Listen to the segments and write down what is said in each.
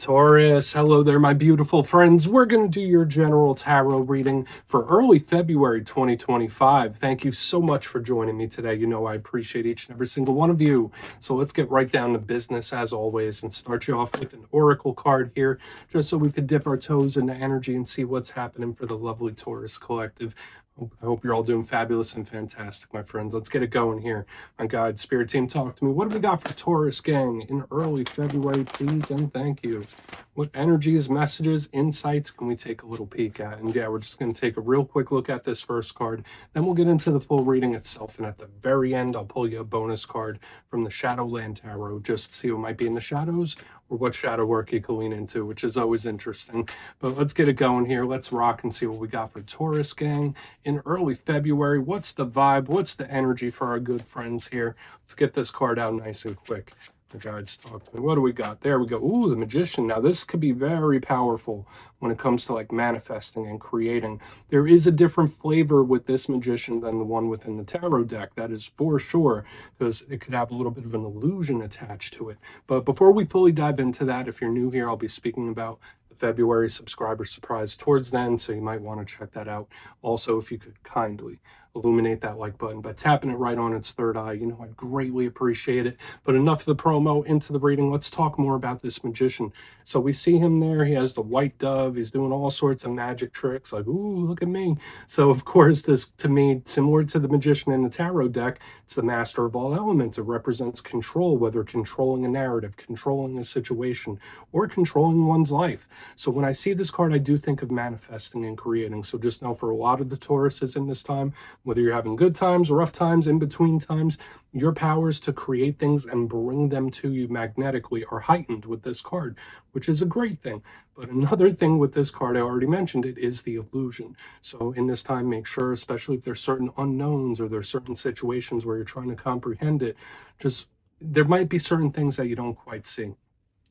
Taurus, hello there, my beautiful friends. We're going to do your general tarot reading for early February 2025. Thank you so much for joining me today. You know I appreciate each and every single one of you. So let's get right down to business as always and start you off with an oracle card here, just so we could dip our toes into energy and see what's happening for the lovely Taurus collective. I hope you're all doing fabulous and fantastic, my friends. Let's get it going here. My guide, Spirit Team, talk to me. What do we got for Taurus gang in early February, please, and thank you. What energies, messages, insights can we take a little peek at? And yeah, we're just going to take a real quick look at this first card. Then we'll get into the full reading itself. And at the very end, I'll pull you a bonus card from the Shadowland Tarot just to see what might be in the shadows or what shadow work you can lean into, which is always interesting. But let's get it going here. Let's rock and see what we got for Taurus gang in early February. What's the vibe? What's the energy for our good friends here? Let's get this card out nice and quick. The guides talk to me. What do we got? There we go. Ooh, the Magician. Now this could be very powerful when it comes to like manifesting and creating. There is a different flavor with this Magician than the one within the tarot deck. That is for sure, because it could have a little bit of an illusion attached to it. But before we fully dive into that, if you're new here, I'll be speaking about the February subscriber surprise towards then, so you might want to check that out. Also, if you could kindly illuminate that like button by tapping it right on its third eye, you know I'd greatly appreciate it. But enough of the promo, into the reading. Let's talk more about this Magician. So we see him there. He has the white dove. He's doing all sorts of magic tricks, like, ooh, look at me. So of course, this, to me, similar to the Magician in the tarot deck, it's the master of all elements. It represents control, whether controlling a narrative, controlling a situation, or controlling one's life. So when I see this card, I do think of manifesting and creating. So just know for a lot of the Tauruses in this time, whether you're having good times, rough times, in between times, your powers to create things and bring them to you magnetically are heightened with this card, which is a great thing. But another thing with this card, I already mentioned it, is the illusion. So in this time, make sure, especially if there's certain unknowns or there's certain situations where you're trying to comprehend it, just there might be certain things that you don't quite see.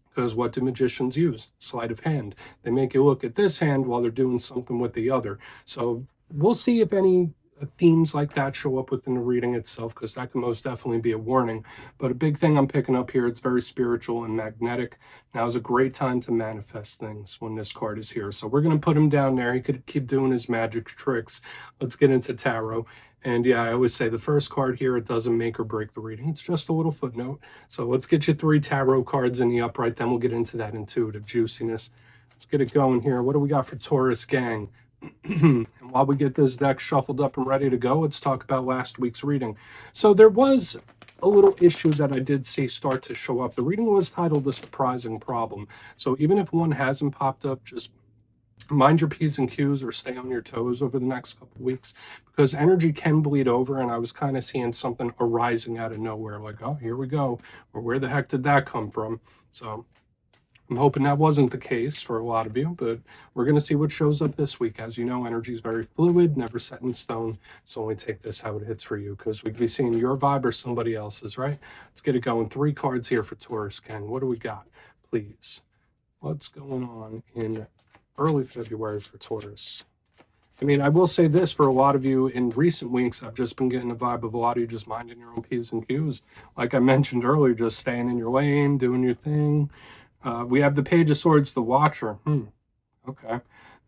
Because what do magicians use? Sleight of hand. They make you look at this hand while they're doing something with the other. So we'll see if any themes like that show up within the reading itself, because that can most definitely be a warning. But a big thing I'm picking up here, it's very spiritual and magnetic. Now is a great time to manifest things when this card is here. So we're going to put him down there. He could keep doing his magic tricks. Let's get into tarot. And yeah, I always say the first card here, it doesn't make or break the reading. It's just a little footnote. So let's get you 3 tarot cards in the upright. Then we'll get into that intuitive juiciness. Let's get it going here. What do we got for Taurus gang? And while we get this deck shuffled up and ready to go, let's talk about last week's reading. So there was a little issue that I did see start to show up. The reading was titled The Surprising Problem. So even if one hasn't popped up, just mind your P's and Q's or stay on your toes over the next couple of weeks, because energy can bleed over. And I was kind of seeing something arising out of nowhere, like, oh, here we go, or where the heck did that come from? So I'm hoping that wasn't the case for a lot of you, but we're going to see what shows up this week. As you know, energy is very fluid, never set in stone. So only take this how it hits for you, because we could be seeing your vibe or somebody else's, right? Let's get it going. 3 cards here for Taurus gang. What do we got, please? What's going on in early February for Taurus? I mean, I will say this, for a lot of you in recent weeks, I've just been getting a vibe of a lot of you just minding your own P's and Q's. Like I mentioned earlier, just staying in your lane, doing your thing. We have the Page of Swords, the Watcher. Okay.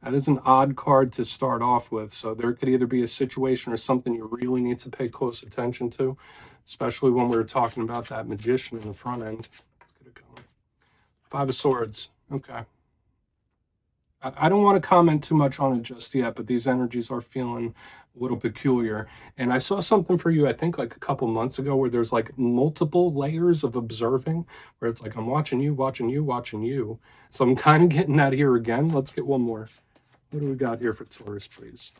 That is an odd card to start off with. So there could either be a situation or something you really need to pay close attention to, especially when we were talking about that Magician in the front end. Let's get it going. 5 of Swords. Okay. I don't want to comment too much on it just yet, but these energies are feeling a little peculiar. And I saw something for you, I think like a couple months ago, where there's like multiple layers of observing, where it's like, I'm watching you, watching you, watching you. So I'm kind of getting that here again. Let's get one more. What do we got here for Taurus, please?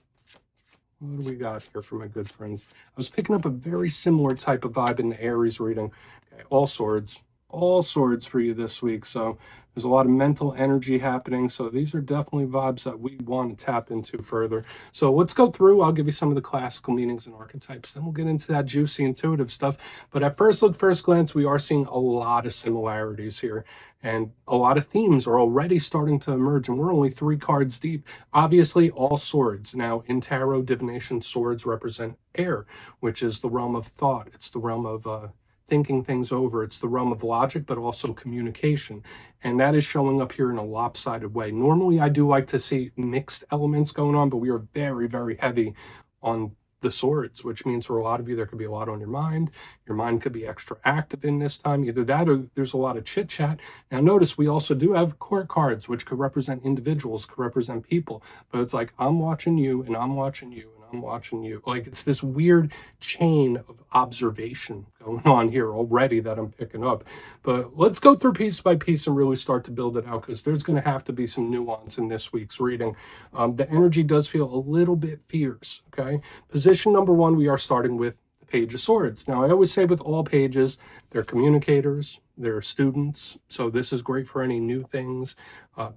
What do we got here for my good friends? I was picking up a very similar type of vibe in the Aries reading. Okay, all swords for you this week. So there's a lot of mental energy happening. So these are definitely vibes that we want to tap into further. So let's go through. I'll give you some of the classical meanings and archetypes. Then we'll get into that juicy intuitive stuff. But at first glance, we are seeing a lot of similarities here. And a lot of themes are already starting to emerge. And we're only 3 cards deep. Obviously, all swords. Now, in tarot divination, swords represent air, which is the realm of thought. It's the realm of thinking things over. It's the realm of logic, but also communication. And that is showing up here in a lopsided way. Normally, I do like to see mixed elements going on, but we are very, very heavy on the swords, which means for a lot of you, there could be a lot on your mind. Your mind could be extra active in this time. Either that or there's a lot of chit chat. Now, notice we also do have court cards, which could represent individuals, could represent people. But it's like, I'm watching you and I'm watching you and I'm watching you. Like, it's this weird chain of observation going on here already that I'm picking up. But let's go through piece by piece and really start to build it out, because there's going to have to be some nuance in this week's reading. The energy does feel a little bit fierce, okay? Position number one, we are starting with the Page of Swords. Now, I always say with all pages, they're communicators, they're students, so this is great for any new things.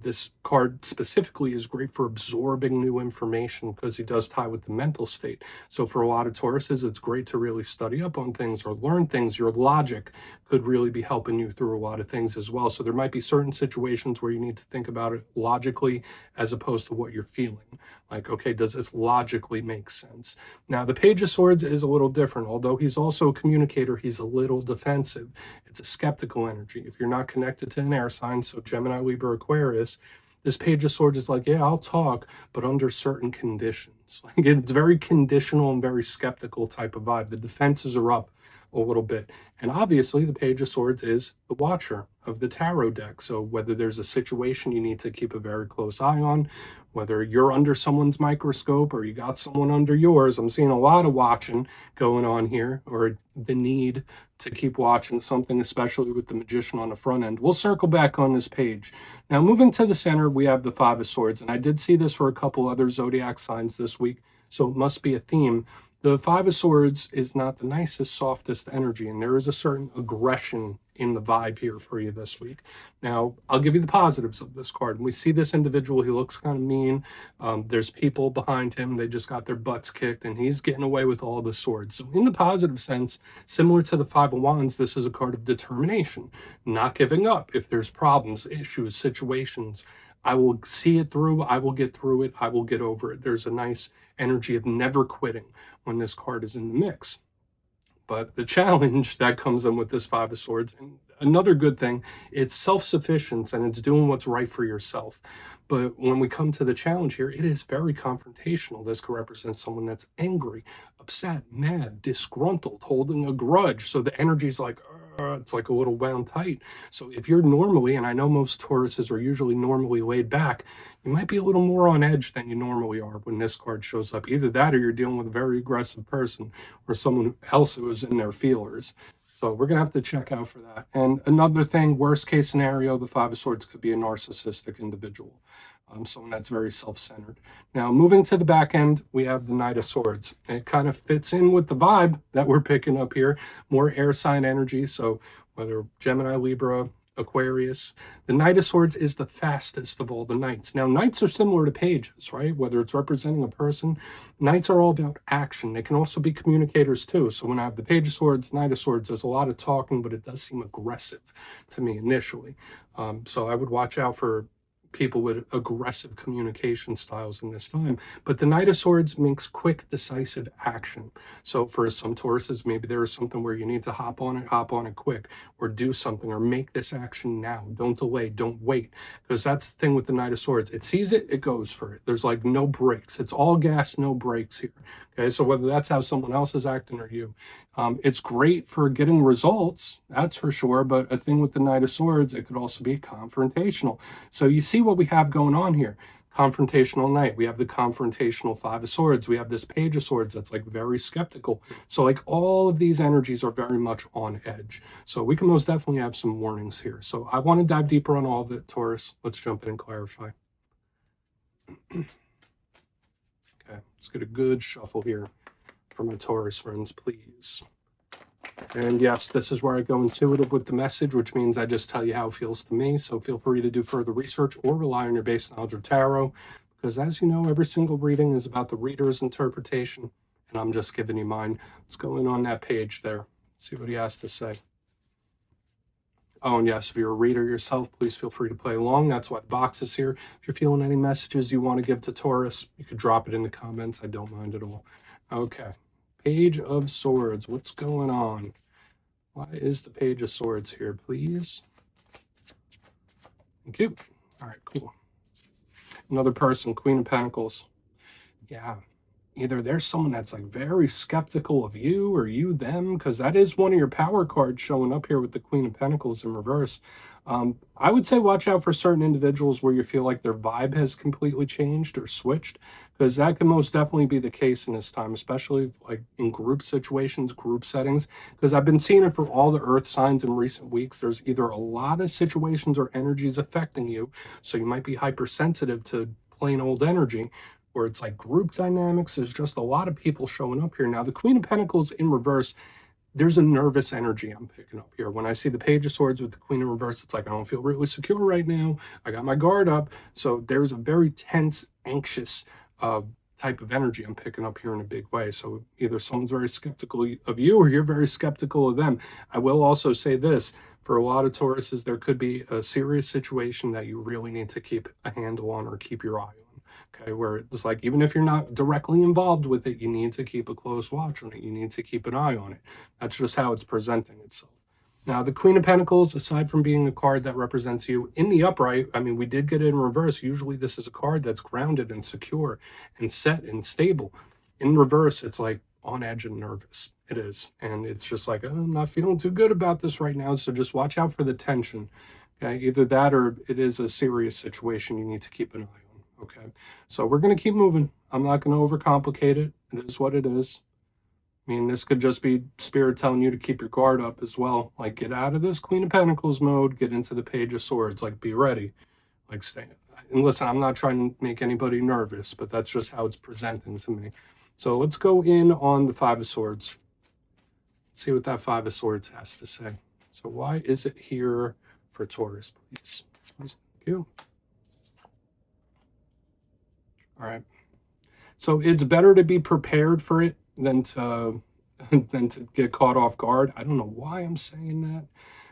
This card specifically is great for absorbing new information because he does tie with the mental state. So for a lot of Tauruses, it's great to really study up on things or learn things. Your logic could really be helping you through a lot of things as well. So there might be certain situations where you need to think about it logically as opposed to what you're feeling. Like, okay, does this logically make sense? Now, the Page of Swords is a little different. Although he's also a communicator, he's a little defensive. It's a skeptical energy. If you're not connected to an air sign, so Gemini, Libra, Aquarius, this Page of Swords is like, yeah, I'll talk, but under certain conditions. Like, it's very conditional and very skeptical type of vibe. The defenses are up a little bit. And obviously, the Page of Swords is the watcher of the tarot deck. So whether there's a situation you need to keep a very close eye on, whether you're under someone's microscope or you got someone under yours, I'm seeing a lot of watching going on here, or the need to keep watching something, especially with the Magician on the front end. We'll circle back on this page. Now, moving to the center, we have the Five of Swords, and I did see this for a couple other zodiac signs this week, so it must be a theme. The Five of Swords is not the nicest, softest energy, and there is a certain aggression in the vibe here for you this week. Now, I'll give you the positives of this card. When we see this individual, he looks kind of mean. There's people behind him. They just got their butts kicked, and he's getting away with all the swords. So in the positive sense, similar to the Five of Wands, this is a card of determination, not giving up. If there's problems, issues, situations, I will see it through. I will get through it. I will get over it. There's a nice energy of never quitting when this card is in the mix. But the challenge that comes in with this Five of Swords, and another good thing, it's self-sufficiency and it's doing what's right for yourself. But when we come to the challenge here, it is very confrontational. This could represent someone that's angry, upset, mad, disgruntled, holding a grudge. So the energy's like, it's like a little wound tight. So if you're normally, and I know most Tauruses are usually normally laid back, you might be a little more on edge than you normally are when this card shows up. Either that or you're dealing with a very aggressive person or someone else who is in their feelers. So we're going to have to check out for that. And another thing, worst case scenario, the Five of Swords could be a narcissistic individual, someone that's very self-centered. Now, moving to the back end, we have the Knight of Swords. It kind of fits in with the vibe that we're picking up here, more air sign energy. So whether Gemini, Libra, Aquarius, the Knight of Swords is the fastest of all the knights. Now, knights are similar to pages, right? Whether it's representing a person, knights are all about action. They can also be communicators too. So when I have the Page of Swords, Knight of Swords, there's a lot of talking, but it does seem aggressive to me initially. So I would watch out for people with aggressive communication styles in this time. But the Knight of Swords makes quick, decisive action. So for some Tauruses, maybe there is something where you need to hop on it quick, or do something, or make this action now. Don't delay, don't wait. Because that's the thing with the Knight of Swords. It sees it, it goes for it. There's like no brakes. It's all gas, no brakes here. Okay, so whether that's how someone else is acting or you, it's great for getting results, that's for sure. But a thing with the Knight of Swords, it could also be confrontational. So you see what we have going on here. Confrontational knight. We have the confrontational Five of Swords. We have this Page of Swords that's like very skeptical. So like all of these energies are very much on edge. So we can most definitely have some warnings here. So I want to dive deeper on all of it, Taurus. Let's jump in and clarify. Okay, let's get a good shuffle here for my Taurus friends, please. And yes, this is where I go intuitive with the message, which means I just tell you how it feels to me. So feel free to do further research or rely on your base knowledge of tarot, because as you know, every single reading is about the reader's interpretation, and I'm just giving you mine. Let's go in on that page there, see what he has to say. Oh, and yes, if you're a reader yourself, please feel free to play along. That's why the box is here. If you're feeling any messages you want to give to Taurus, you could drop it in the comments. I don't mind at all. Okay. Page of Swords. What's going on? Why is the Page of Swords here, please? Thank you. All right, cool. Another person, Queen of Pentacles. Yeah, either there's someone that's like very skeptical of you or you them, because that is one of your power cards showing up here with the Queen of Pentacles in reverse. I would say watch out for certain individuals where you feel like their vibe has completely changed or switched, because that can most definitely be the case in this time, especially like in group situations, group settings, because I've been seeing it for all the earth signs in recent weeks. There's either a lot of situations or energies affecting you, so you might be hypersensitive to plain old energy, where it's like group dynamics. There's just a lot of people showing up here. Now, the Queen of Pentacles in reverse, there's a nervous energy I'm picking up here. When I see the Page of Swords with the Queen in reverse, it's like, I don't feel really secure right now. I got my guard up. So there's a very tense, anxious type of energy I'm picking up here in a big way. So either someone's very skeptical of you or you're very skeptical of them. I will also say this. For a lot of Tauruses, there could be a serious situation that you really need to keep a handle on or keep your eye on. Okay, where it's like, even if you're not directly involved with it, you need to keep a close watch on it. You need to keep an eye on it. That's just how it's presenting itself. Now, the Queen of Pentacles, aside from being a card that represents you in the upright, I mean, we did get it in reverse. Usually this is a card that's grounded and secure and set and stable. In reverse, it's like on edge and nervous. It is. And it's just like, oh, I'm not feeling too good about this right now. So just watch out for the tension. Okay, either that or it is a serious situation you need to keep an eye on. Okay, so we're going to keep moving. I'm not going to overcomplicate it. It is what it is. I mean, this could just be Spirit telling you to keep your guard up as well. Like, get out of this Queen of Pentacles mode, get into the Page of Swords. Like, be ready. Like, stay. And listen, I'm not trying to make anybody nervous, but that's just how it's presenting to me. So let's go in on the Five of Swords. Let's see what that Five of Swords has to say. So why is it here for Taurus, please? Thank you. All right. So it's better to be prepared for it than to get caught off guard. I don't know why I'm saying that,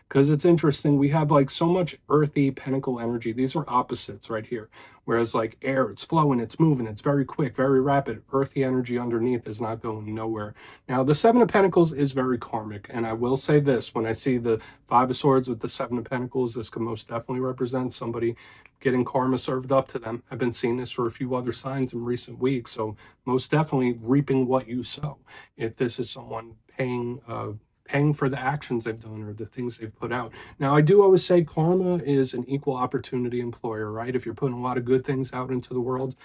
because it's interesting. We have like so much earthy pentacle energy. These are opposites right here. Whereas like air, it's flowing, it's moving, it's very quick, very rapid. Earthy energy underneath is not going nowhere. Now, the Seven of Pentacles is very karmic. And I will say this, when I see the Five of Swords with the Seven of Pentacles, this can most definitely represent somebody getting karma served up to them. I've been seeing this for a few other signs in recent weeks. So most definitely reaping what you sow. If this is someone paying for the actions they've done or the things they've put out. Now, I do always say karma is an equal opportunity employer, right? If you're putting a lot of good things out into the world,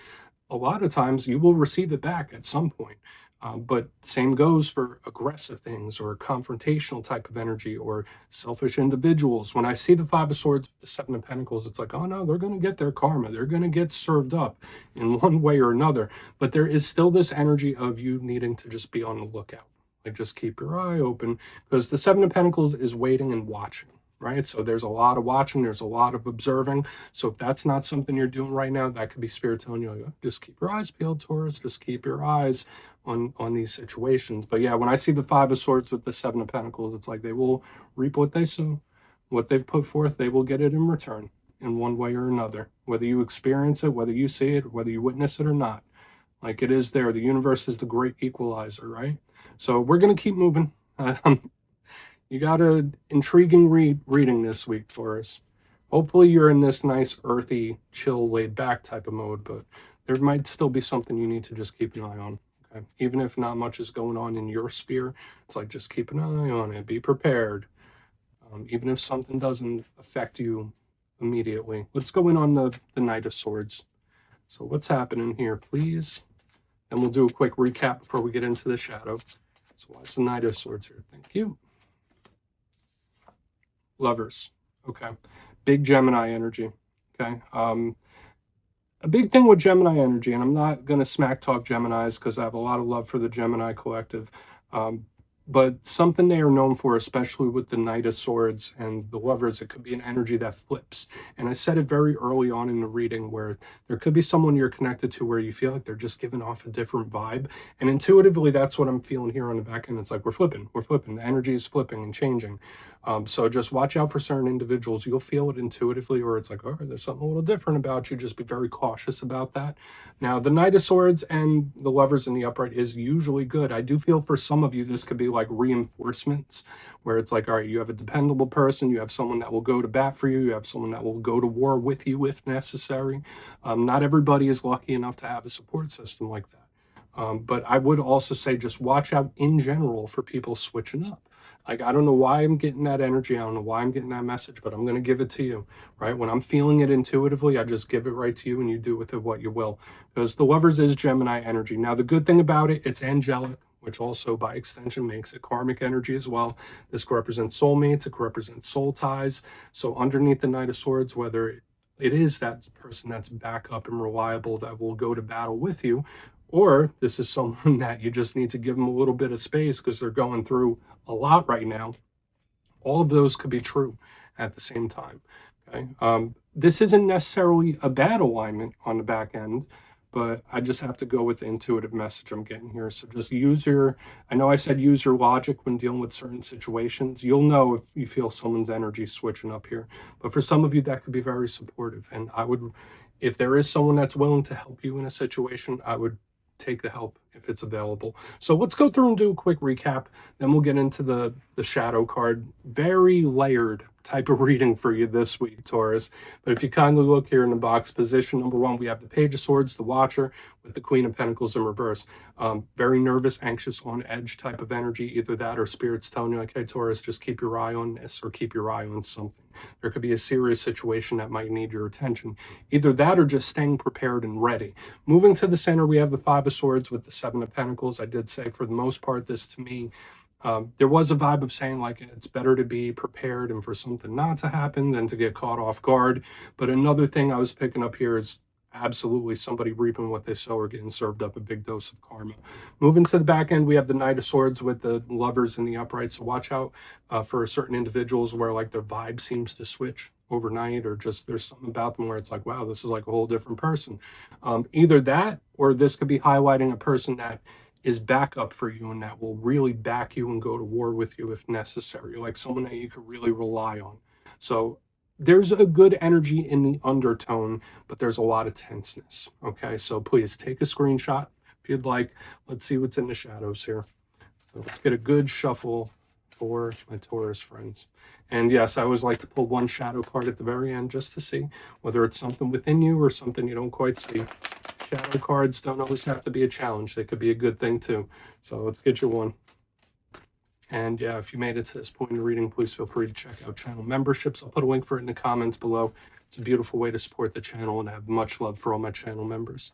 a lot of times you will receive it back at some point. But same goes for aggressive things or confrontational type of energy or selfish individuals. When I see the Five of Swords, the Seven of Pentacles, it's like, oh no, they're going to get their karma. They're going to get served up in one way or another. But there is still this energy of you needing to just be on the lookout. Like, just keep your eye open, because the Seven of Pentacles is waiting and watching, right? So there's a lot of watching, there's a lot of observing. So if that's not something you're doing right now, that could be Spirit telling you, like, oh, just keep your eyes peeled, Taurus. Just keep your eyes on these situations. But yeah, when I see the Five of Swords with the Seven of Pentacles, it's like they will reap what they sow. What they've put forth, they will get it in return in one way or another. Whether you experience it, whether you see it, whether you witness it or not. Like, it is there. The universe is the great equalizer, right? So we're going to keep moving. You got an intriguing reading this week, Taurus. Hopefully you're in this nice, earthy, chill, laid-back type of mode, but there might still be something you need to just keep an eye on. Okay? Even if not much is going on in your sphere, it's like, just keep an eye on it. Be prepared. Even if something doesn't affect you immediately. Let's go in on the Knight of Swords. So what's happening here, please? And we'll do a quick recap before we get into the shadow. So what's the Knight of Swords here? Thank you. Lovers. Okay. Big Gemini energy. Okay. A big thing with Gemini energy, and I'm not going to smack talk Geminis because I have a lot of love for the Gemini collective. But something they are known for, especially with the Knight of Swords and the Lovers, it could be an energy that flips. And I said it very early on in the reading, where there could be someone you're connected to where you feel like they're just giving off a different vibe. And intuitively, that's what I'm feeling here on the back end. It's like, we're flipping. The energy is flipping and changing. So just watch out for certain individuals. You'll feel it intuitively, or it's like, oh, there's something a little different about you. Just be very cautious about that. Now, the Knight of Swords and the Lovers in the upright is usually good. I do feel for some of you, this could be like like reinforcements, where it's like, all right, you have a dependable person, you have someone that will go to bat for you, you have someone that will go to war with you if necessary. Not everybody is lucky enough to have a support system like that. But I would also say just watch out in general for people switching up. Like, I don't know why I'm getting that energy. I don't know why I'm getting that message, but I'm going to give it to you, right? When I'm feeling it intuitively, I just give it right to you and you do with it what you will. Because the Lovers is Gemini energy. Now, the good thing about it, it's angelic, which also by extension makes it karmic energy as well. This could represent soulmates. It could represent soul ties. So underneath the Knight of Swords, whether it is that person that's backup and reliable that will go to battle with you, or this is someone that you just need to give them a little bit of space because they're going through a lot right now. All of those could be true at the same time. Okay. This isn't necessarily a bad alignment on the back end, but I just have to go with the intuitive message I'm getting here. So just use your, I know I said use your logic when dealing with certain situations. You'll know if you feel someone's energy switching up here. But for some of you, that could be very supportive. And I would, if there is someone that's willing to help you in a situation, I would take the help if it's available. So let's go through and do a quick recap. Then we'll get into the shadow card. Very layered type of reading for you this week, Taurus. But if you kindly look here in the box, position number 1, we have the Page of Swords, the Watcher, with the Queen of Pentacles in reverse. Very nervous, anxious, on edge type of energy. Either that or Spirit's telling you, okay, Taurus, just keep your eye on this or keep your eye on something. There could be a serious situation that might need your attention. Either that or just staying prepared and ready. Moving to the center, we have the Five of Swords with the Seven of Pentacles. I did say for the most part, this to me, there was a vibe of saying like it's better to be prepared and for something not to happen than to get caught off guard. But another thing I was picking up here is absolutely somebody reaping what they sow or getting served up a big dose of karma. Moving to the back end, we have the Knight of Swords with the Lovers in the upright. So watch out for certain individuals where like their vibe seems to switch overnight, or just there's something about them where it's like, wow, this is like a whole different person. Either that, or this could be highlighting a person that is backup for you and that will really back you and go to war with you if necessary, like someone that you could really rely on. So there's a good energy in the undertone, but there's a lot of tenseness. Okay, so please take a screenshot if you'd like. Let's see what's in the shadows here. So let's get a good shuffle for my Taurus friends. And yes, I always like to pull one shadow card at the very end just to see whether it's something within you or something you don't quite see. Shadow cards don't always have to be a challenge. They could be a good thing too. So let's get you one. And yeah, if you made it to this point in the reading, please feel free to check out channel memberships. I'll put a link for it in the comments below. It's a beautiful way to support the channel, and I have much love for all my channel members.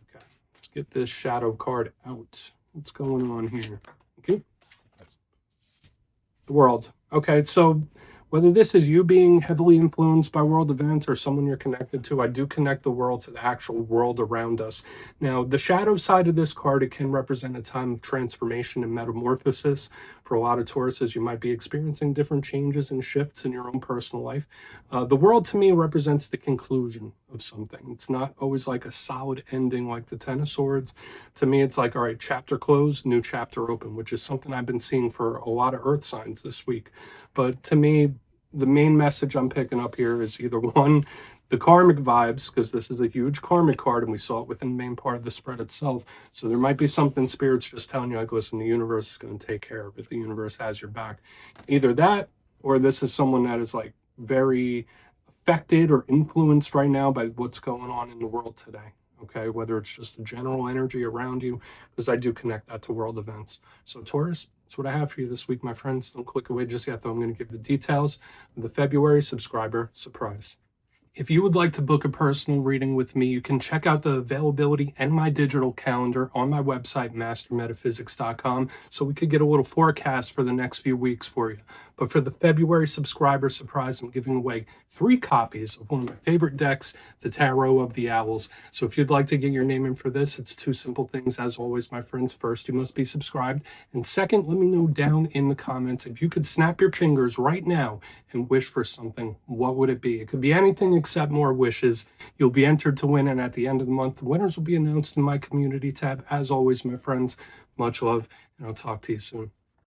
Okay, let's get this shadow card out. What's going on here? Okay. The World. Okay, so whether this is you being heavily influenced by world events or someone you're connected to, I do connect the world to the actual world around us. Now, the shadow side of this card, it can represent a time of transformation and metamorphosis. For a lot of Tauruses, you might be experiencing different changes and shifts in your own personal life. The world, to me, represents the conclusion of something. It's not always like a solid ending like the Ten of Swords. To me, it's like, all right, chapter closed, new chapter open, which is something I've been seeing for a lot of earth signs this week. But to me, the main message I'm picking up here is either one, the karmic vibes, because this is a huge karmic card and we saw it within the main part of the spread itself. So there might be something Spirit's just telling you, like, listen, the universe is going to take care of it. The universe has your back. Either that, or this is someone that is like very affected or influenced right now by what's going on in the world today. Okay, whether it's just the general energy around you, because I do connect that to world events. So Taurus, that's what I have for you this week, my friends. Don't click away just yet, though. I'm going to give the details of the February subscriber surprise. If you would like to book a personal reading with me, you can check out the availability and my digital calendar on my website, mastermetaphysics.com, so we could get a little forecast for the next few weeks for you. But for the February subscriber surprise, I'm giving away 3 copies of one of my favorite decks, the Tarot of the Owls. So if you'd like to get your name in for this, it's 2 simple things, as always, my friends. First, you must be subscribed. And second, let me know down in the comments, if you could snap your fingers right now and wish for something, what would it be? It could be anything except more wishes. You'll be entered to win, and at the end of the month, the winners will be announced in my community tab. As always, my friends, much love, and I'll talk to you soon.